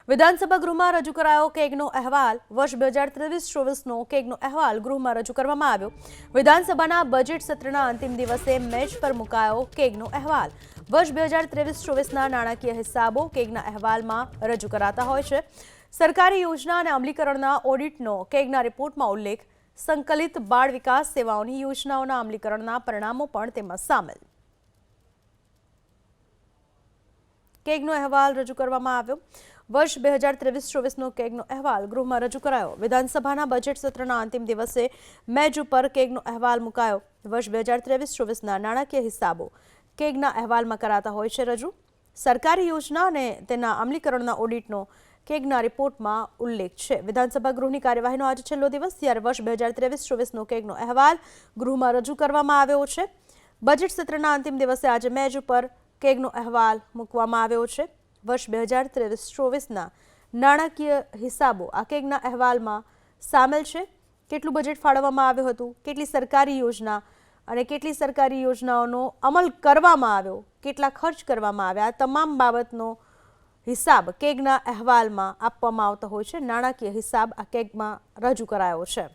વિધાનસભા ગૃહમાં રજૂ કરાયો કેગનો અહેવાલ વર્ષ 2023-24નો કેગનો અહેવાલ ગૃહમાં રજૂ કરવામાં આવ્યો। વિધાનસભાના બજેટ સત્રના અંતિમ દિવસે મેચ પર મુકાયો કેગનો અહેવાલ। વર્ષ 2023-24ના નાણાકીય હિસાબો કેગના અહેવાલમાં રજૂ કરાતા હોય છે। સરકારી યોજના અને અમલીકરણના ઓડિટનો કેગના રિપોર્ટમાં ઉલ્લેખ। સંકલિત બાળ વિકાસ સેવાઓની યોજનાઓના અમલીકરણના પરિણામો પણ તેમાં સામેલ। કેગનો અહેવાલ રજૂ કરવામાં આવ્યો। વર્ષ 2023-24નો કેગનો અહેવાલ ગૃહમાં રજૂ કરાયો। વિધાનસભાના બજેટ સત્રના અંતિમ દિવસે મેચ ઉપર કેગનો અહેવાલ મુકાયો। વર્ષ 2023-24ના નાણાકીય હિસાબો કેગના અહેવાલમાં કરાતા હોય છે રજૂ। સરકારી યોજના અને તેના અમલીકરણના ઓડિટનો કેગના રિપોર્ટમાં ઉલ્લેખ છે। વિધાનસભા ગૃહની કાર્યવાહીનો આજે છેલ્લો દિવસ, ત્યારે વર્ષ 2023-24નો કેગનો અહેવાલ ગૃહમાં રજૂ કરવામાં આવ્યો છે। બજેટ સત્રના અંતિમ દિવસે આજે મેચ ઉપર કેગનો અહેવાલ મૂકવામાં આવ્યો છે। વર્ષ 2023-24ના નાણાકીય હિસાબો આ કેગના અહેવાલમાં સામેલ છે। કેટલું બજેટ ફાળવવામાં આવ્યું હતું, કેટલી સરકારી યોજના અને કેટલી સરકારી યોજનાઓનો અમલ કરવામાં આવ્યો, કેટલા ખર્ચ કરવામાં આવ્યા, આ તમામ બાબતનો હિસાબ કેગના અહેવાલમાં આપવામાં આવતો હોય છે। નાણાકીય હિસાબ આ કેગમાં રજૂ કરાયો છે।